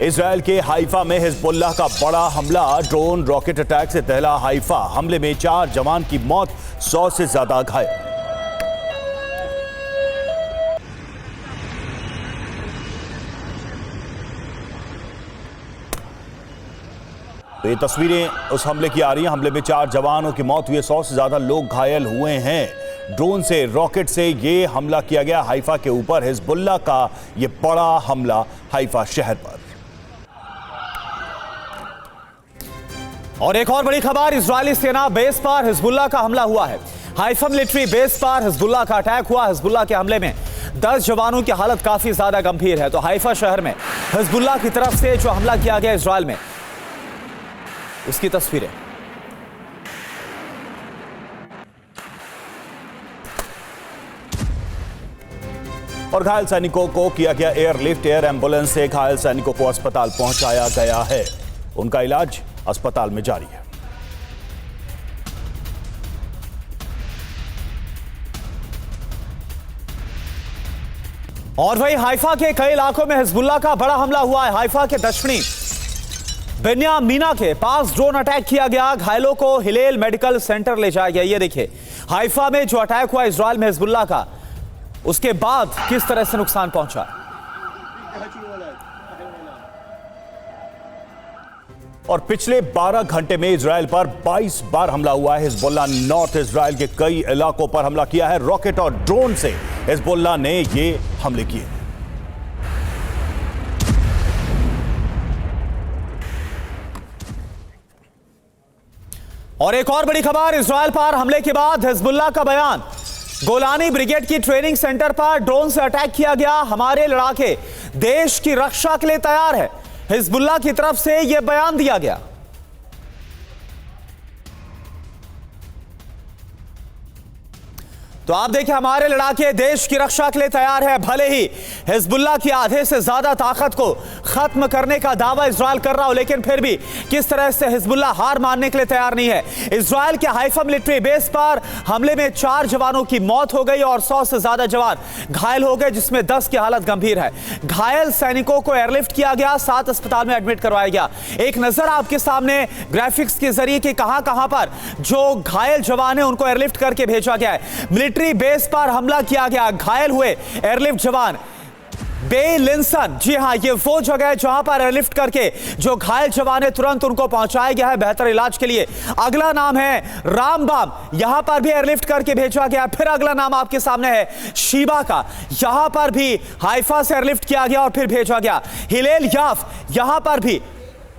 Israel के Haifa में Hezbollah का बड़ा हमला, ड्रोन रॉकेट अटैक से दहला हाइफा। हमले में 4 जवान की मौत, 100 से ज्यादा घायल। तो ये तस्वीरें उस हमले की आ रही हैं। हमले में 4 जवानों की मौत हुई है, 100 से ज्यादा लोग घायल हुए हैं। ड्रोन से, रॉकेट से ये हमला किया गया हाइफा के ऊपर। हिजबुल्लाह का ये बड़ा हमला हाइफा शहर पर। और एक और बड़ी खबर, इजरायली सेना बेस पर हिजबुल्लाह का हमला हुआ है। हाइफा मिलिट्री बेस पर हिजबुल्लाह का अटैक हुआ। हिजबुल्लाह के हमले में 10 जवानों की हालत काफी ज्यादा गंभीर है। तो हाइफा शहर में हिजबुल्लाह की तरफ से जो हमला किया गया इजराइल में, उसकी तस्वीरें। और घायल सैनिकों को किया गया एयरलिफ्ट। एयर एम्बुलेंस से घायल सैनिकों को अस्पताल पहुंचाया गया है। उनका इलाज अस्पताल में जारी है। और वही हाइफा के कई इलाकों में हिजबुल्लाह का बड़ा हमला हुआ है। हाइफा के दक्षिणी बेन्यामीना के पास ड्रोन अटैक किया गया। घायलों को हिलेल मेडिकल सेंटर ले जाया गया। ये देखिए हाइफा में जो अटैक हुआ इजराइल में हिजबुल्लाह का, उसके बाद किस तरह से नुकसान पहुंचा। और पिछले 12 घंटे में इजराइल पर 22 बार हमला हुआ है। हिजबुल्लाह नॉर्थ इजराइल के कई इलाकों पर हमला किया है। रॉकेट और ड्रोन से हिजबुल्लाह ने ये हमले किए। और एक और बड़ी खबर, इजराइल पर हमले के बाद हिजबुल्लाह का बयान। गोलानी ब्रिगेड की ट्रेनिंग सेंटर पर ड्रोन से अटैक किया गया। हमारे लड़ाके देश की रक्षा के लिए तैयार है, हिजबुल्लाह की तरफ से यह बयान दिया गया। तो आप देखिए, हमारे लड़ाके देश की रक्षा के लिए तैयार है। भले ही हिजबुल्लाह की आधे से ज्यादा ताकत को खत्म करने का दावा इजराइल कर रहा हो, लेकिन फिर भी किस तरह से हिजबुल्लाह हार मानने के लिए तैयार नहीं है। इजराइल के हाइफा मिलिट्री बेस पर हमले में 4 जवानों की मौत हो गई और 100 से ज्यादा जवान घायल हो गए, जिसमें 10 की हालत गंभीर है। घायल सैनिकों को एयरलिफ्ट किया गया, 7 अस्पताल में एडमिट करवाया गया। एक नजर आपके सामने ग्राफिक्स के जरिए कि कहां कहां पर जो घायल जवान है उनको एयरलिफ्ट करके भेजा गया है। मिलिट्री बेस पर हमला किया गया, घायल हुए एयरलिफ्ट जवान बेलिंसन। जी हां, ये वो जगह है जहां पर एयरलिफ्ट करके जो घायल जवान है तुरंत उनको पहुंचाया गया है बेहतर इलाज के लिए। अगला नाम है रामबाम, यहां पर भी एयरलिफ्ट करके भेजा गया। फिर अगला नाम आपके सामने है शीबा का, यहां पर भी हाइफा से एयरलिफ्ट किया गया और फिर भेजा गया। हिलेल याफ, यहां पर भी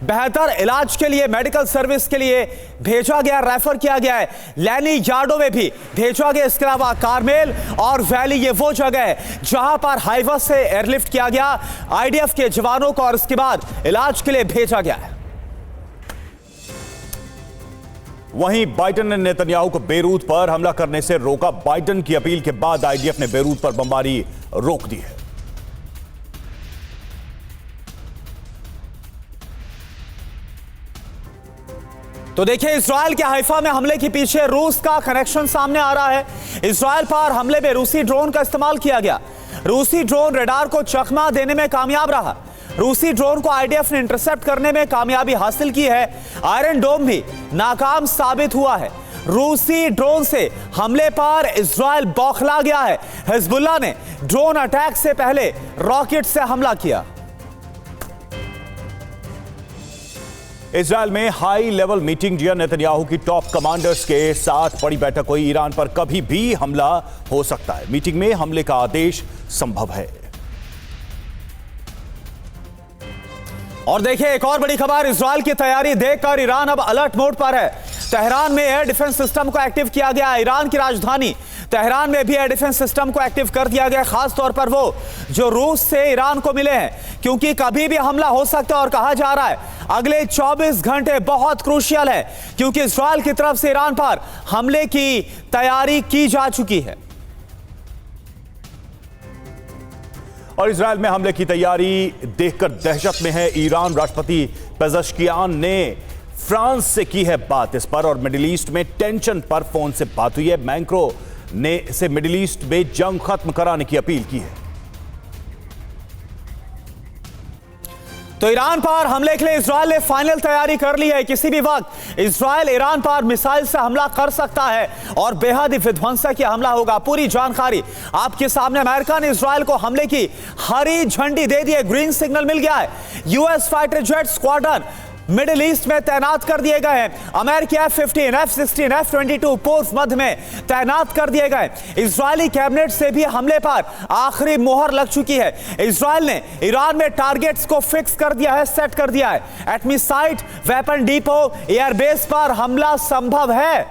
बेहतर इलाज के लिए, मेडिकल सर्विस के लिए भेजा गया, रेफर किया गया है। लैनी यार्डो में भी भेजा गया। इसके अलावा कारमेल और वैली, ये वो जगह है जहां पर हाइफा से एयरलिफ्ट किया गया आईडीएफ के जवानों को और उसके बाद इलाज के लिए भेजा गया है। वहीं बाइडेन ने नेतन्याहू को बेरूत पर हमला करने से रोका। बाइडेन की अपील के बाद आईडीएफ ने बेरूत पर बमबारी रोक दी है। तो देखिए, इजराइल के हाइफा में हमले के पीछे रूस का कनेक्शन सामने आ रहा है। इजराइल पर हमले में रूसी ड्रोन का इस्तेमाल किया गया। रूसी ड्रोन रडार को चकमा देने में कामयाब रहा। रूसी ड्रोन को आईडीएफ ने इंटरसेप्ट करने में कामयाबी हासिल की है। आयरन डोम भी नाकाम साबित हुआ है। रूसी ड्रोन से हमले पर इजराइल बौखला गया है। हिजबुल्लाह ने ड्रोन अटैक से पहले रॉकेट से हमला किया। इजराइल में हाई लेवल मीटिंग जिया नेतन्याहू की टॉप कमांडर्स के साथ बड़ी बैठक हुई। ईरान पर कभी भी हमला हो सकता है, मीटिंग में हमले का आदेश संभव है। और देखिए, एक और बड़ी खबर, इजराइल की तैयारी देखकर ईरान अब अलर्ट मोड पर है। तेहरान में एयर डिफेंस सिस्टम को एक्टिव किया गया। ईरान की राजधानी तेहरान में भी एयर डिफेंस सिस्टम को एक्टिव कर दिया गया, खास तौर पर वो जो रूस से ईरान को मिले हैं, क्योंकि कभी भी हमला हो सकता है। और कहा जा रहा है अगले 24 घंटे बहुत क्रूशियल है, क्योंकि इजराइल की तरफ से ईरान पर हमले की तैयारी की जा चुकी है। और इजराइल में हमले की तैयारी देखकर दहशत में है ईरान। राष्ट्रपति पेज़ेश्कियान ने फ्रांस से की है बात इस पर, और मिडिल ईस्ट में टेंशन पर फोन से बात हुई है। मैक्रों ने से मिडिल ईस्ट में जंग खत्म कराने की अपील की है। तो ईरान पर हमले के लिए इजराइल ने फाइनल तैयारी कर ली है। किसी भी वक्त इजराइल ईरान पर मिसाइल से हमला कर सकता है और बेहद ही विध्वंसक हमला होगा। पूरी जानकारी आपके सामने। अमेरिका ने इजराइल को हमले की हरी झंडी दे दी है, ग्रीन सिग्नल मिल गया है। US fighter jet squadron middle east में तैनात कर दिए गए हैं। अमेरिकी F-15, F-16, F-22 पूर्व मध्य में तैनात कर दिए गए। इजरायली कैबिनेट से भी हमले पर आखिरी मोहर लग चुकी है। इजरायल ने ईरान में टारगेट्स को फिक्स कर दिया है, सेट कर दिया है। एटमी साइट, वेपन डिपो, एयरबेस पर हमला संभव है।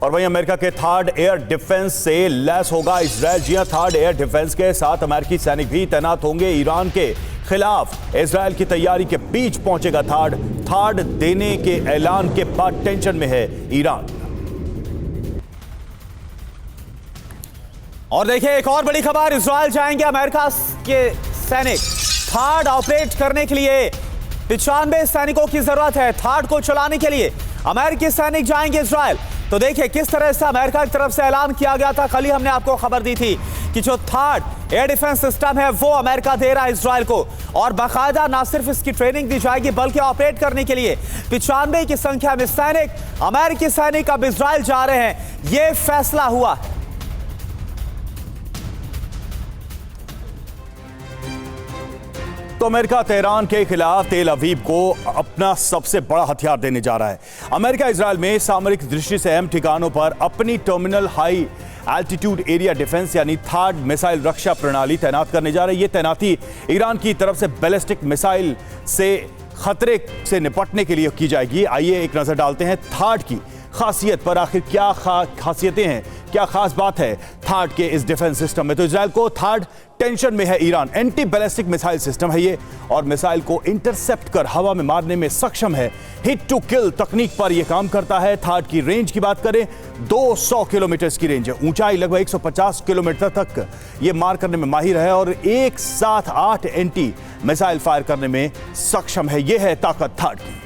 और वहीं अमेरिका के थर्ड एयर डिफेंस से लैस होगा इजरायल। जी हां, थर्ड एयर डिफेंस के साथ अमेरिकी सैनिक भी तैनात होंगे। ईरान के खिलाफ इजरायल की तैयारी के बीच पहुंचेगा थार्ड देने के ऐलान के बाद टेंशन में है ईरान। और देखिए एक और बड़ी खबर, इजरायल जाएंगे अमेरिका के सैनिक। थार्ड ऑपरेट करने के लिए 95 सैनिकों की जरूरत है। थार्ड को चलाने के लिए अमेरिकी सैनिक जाएंगे इजरायल। तो देखिए किस तरह से अमेरिका की तरफ से ऐलान किया गया था। कल ही हमने आपको खबर दी थी कि जो थर्ड एयर डिफेंस सिस्टम है वो अमेरिका दे रहा है इजरायल को, और बाकायदा ना सिर्फ इसकी ट्रेनिंग दी जाएगी बल्कि ऑपरेट करने के लिए 95 की संख्या में सैनिक, अमेरिकी सैनिक अब इजरायल जा रहे हैं। यह फैसला हुआ है। तो अमेरिका तेहरान के खिलाफ तेल अवीव को अपना सबसे बड़ा हथियार देने जा रहा है। अमेरिका इजरायल में सामरिक दृष्टि से अहम ठिकानों पर अपनी terminal high altitude area defence यानी थर्ड मिसाइल रक्षा प्रणाली तैनात करने जा रही है। ये तैनाती ईरान की तरफ से बैलिस्टिक मिसाइल से खतरे से निपटने के लिए की जाएगी। आइए एक नजर डालते हैं थर्ड की खासियत पर। आखिर क्या खासियतें हैं, क्या खास बात है थर्ड के इस डिफेंस सिस्टम में। तो इजरायल को थर्ड टेंशन में है Iran. Anti ballistic missile system है ये, और मिसाइल को इंटरसेप्ट कर हवा में मारने में सक्षम है। हिट टू किल तकनीक पर यह काम करता है। थर्ड की रेंज की बात करें 200 किलोमीटर की रेंज है, ऊंचाई लगभग 150 किलोमीटर तक ये मार करने में माहिर है, और एक साथ 8 एंटी मिसाइल फायर करने में सक्षम है। यह है ताकत थर्ड की।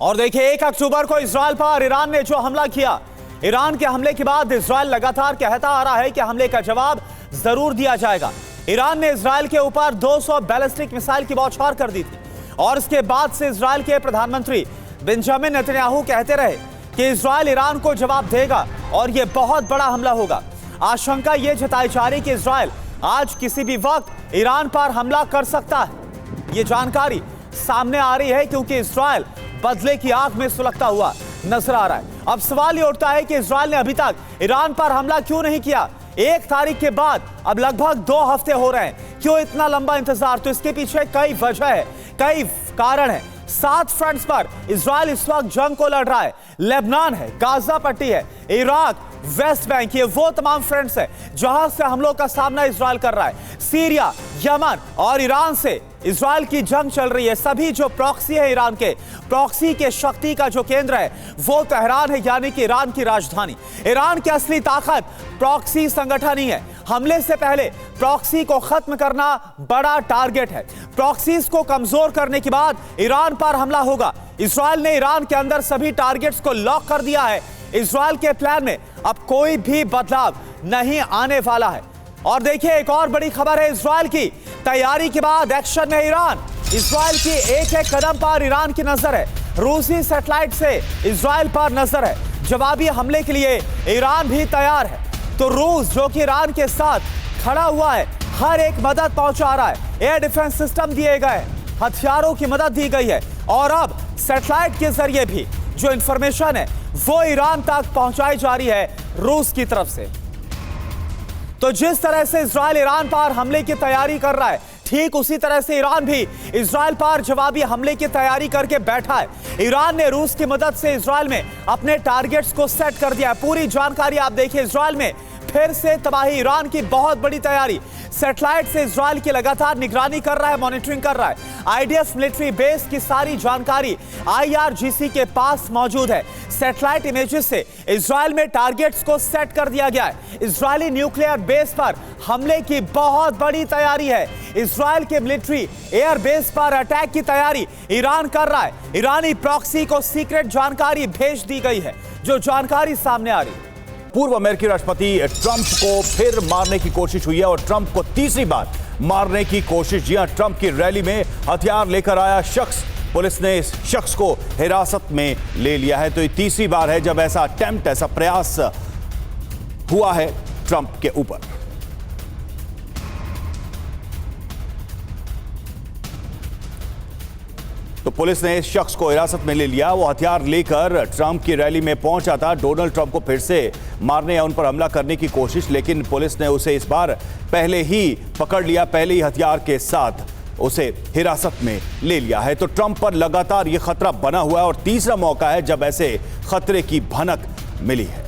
और देखिए 1 अक्टूबर को इजरायल पर ईरान ने जो हमला किया, ईरान के हमले के बाद इजरायल लगातार कहता आ रहा है कि हमले का जवाब जरूर दिया जाएगा। ईरान ने इजरायल के ऊपर 200 बैलिस्टिक मिसाइल की बौछार कर दी थी, और इसके बाद से इजरायल के प्रधानमंत्री बेंजामिन नेतन्याहू कहते रहे कि इजरायल ईरान को जवाब देगा और यह बहुत बड़ा हमला होगा। आशंका यह जताई जा रही कि इजरायल आज किसी भी वक्त ईरान पर हमला कर सकता है। यह जानकारी सामने आ रही है क्योंकि इजरायल बदले की आग में सुलगता हुआ नजर आ रहा है। अब सवाल यह उठता है कि इजरायल ने अभी तक ईरान पर हमला क्यों नहीं किया। 1 तारीख के बाद अब लगभग 2 हफ्ते हो रहे हैं, क्यों इतना लंबा इंतजार। तो इसके पीछे कई वजह है, कई कारण है। 7 फ्रंट्स पर इजरायल इस वक्त जंग को लड़ रहा है। लेबनान है, गाजा पट्टी है, इराक, वेस्ट बैंक, ये वो तमाम फ्रंट्स है जहां से हमलों का सामना इजरायल कर रहा है। सीरिया, यमन और ईरान से इजरायल की जंग चल रही है। सभी जो प्रॉक्सी है ईरान के, प्रॉक्सी के शक्ति का जो केंद्र है वो तेहरान है, यानी कि ईरान की राजधानी। ईरान की असली ताकत प्रॉक्सी संगठन ही है। हमले से पहले प्रॉक्सी को खत्म करना बड़ा टारगेट है। प्रॉक्सीज को कमजोर करने के बाद ईरान पर हमला होगा। इजरायल ने ईरान के अंदर सभी टारगेट्स को लॉक कर दिया है। इजरायल के प्लान में अब कोई भी बदलाव नहीं आने वाला है। और देखिए एक और बड़ी खबर है, इजरायल की तैयारी के बाद एक्शन में ईरान। इजरायल की एक एक कदम पर ईरान की नजर है। रूसी सैटेलाइट से इजरायल पर नजर है। जवाबी हमले के लिए ईरान भी तैयार है। तो रूस जो कि ईरान के साथ खड़ा हुआ है, हर एक मदद पहुंचा रहा है। एयर डिफेंस सिस्टम दिए गए, हथियारों की मदद दी गई है, और अब सैटेलाइट के जरिए भी जो इंफॉर्मेशन है वो ईरान तक पहुंचाई जा रही है रूस की तरफ से। तो जिस तरह से इजरायल ईरान पर हमले की तैयारी कर रहा है, ठीक उसी तरह से ईरान भी इजरायल पर जवाबी हमले की तैयारी करके बैठा है। ईरान ने रूस की मदद से इजरायल में अपने टारगेट्स को सेट कर दिया है। पूरी जानकारी आप देखिए। इजरायल में फिर से तबाही, ईरान की बहुत बड़ी तैयारी। सैटेलाइट से इजरायल की लगातार निगरानी कर रहा है, मॉनिटरिंग कर रहा है। आईडीएफ मिलिट्री बेस की सारी जानकारी IRGC के पास मौजूद है। सैटेलाइट इमेजेस से इजरायल में टारगेट्स को सेट कर दिया गया है। इजरायली न्यूक्लियर बेस पर हमले की बहुत बड़ी तैयारी है। इजरायल के मिलिट्री एयर बेस पर अटैक की तैयारी ईरान कर रहा है। ईरानी प्रॉक्सी को सीक्रेट जानकारी भेज दी गई है, जो जानकारी सामने आ रही है। पूर्व अमेरिकी राष्ट्रपति ट्रंप को फिर मारने की कोशिश हुई है, और ट्रंप को तीसरी बार मारने की कोशिश। जी हां, ट्रंप की रैली में हथियार लेकर आया शख्स, पुलिस ने इस शख्स को हिरासत में ले लिया है। तो ये तीसरी बार है जब ऐसा अटेम्प्ट, ऐसा प्रयास हुआ है ट्रंप के ऊपर। तो पुलिस ने इस शख्स को हिरासत में ले लिया। वो हथियार लेकर ट्रंप की रैली में पहुंचा था, डोनाल्ड ट्रंप को फिर से मारने या उन पर हमला करने की कोशिश, लेकिन पुलिस ने उसे इस बार पहले ही पकड़ लिया, पहले ही हथियार के साथ उसे हिरासत में ले लिया है। तो ट्रंप पर लगातार ये खतरा बना हुआ है और तीसरा मौका है जब ऐसे खतरे की भनक मिली है।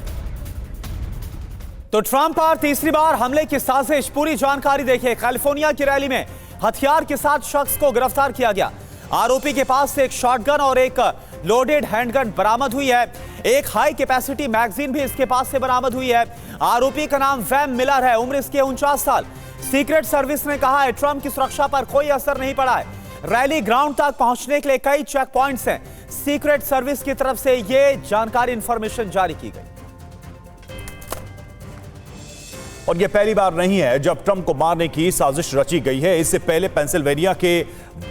तो ट्रंप पर तीसरी बार हमले की साजिश, पूरी जानकारी देखिए। कैलिफोर्निया की रैली में हथियार के साथ शख्स को गिरफ्तार किया गया। आरोपी के पास से एक शॉटगन और एक लोडेड हैंडगन बरामद हुई है। एक हाई कैपेसिटी मैगजीन भी इसके पास से बरामद हुई है। आरोपी का नाम वैम मिलर है, उम्र इसके 49 साल। सीक्रेट सर्विस ने कहा है ट्रंप की सुरक्षा पर कोई असर नहीं पड़ा है। रैली ग्राउंड तक पहुंचने के लिए कई चेक पॉइंट्स हैं। सीक्रेट सर्विस की तरफ से यह जानकारी, इंफॉर्मेशन जारी की गई। और यह पहली बार नहीं है जब ट्रंप को मारने की साजिश रची गई है। इससे पहले पेंसिल्वेनिया के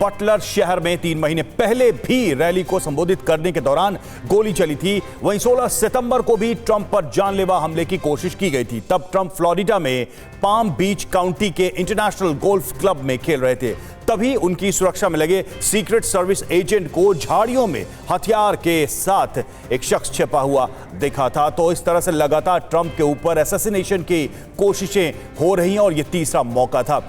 बटलर शहर में 3 महीने पहले भी रैली को संबोधित करने के दौरान गोली चली थी। वहीं 16 सितंबर को भी ट्रंप पर जानलेवा हमले की कोशिश की गई थी। तब ट्रंप फ्लोरिडा में पाम बीच काउंटी के इंटरनेशनल गोल्फ क्लब में खेल रहे थे। तभी उनकी सुरक्षा में लगे सीक्रेट सर्विस एजेंट को झाड़ियों में हथियार के साथ एक शख्स छिपा हुआ देखा था। तो इस तरह से लगातार ट्रंप के ऊपर असैसिनेशन की कोशिशें हो रही हैं और यह तीसरा मौका था।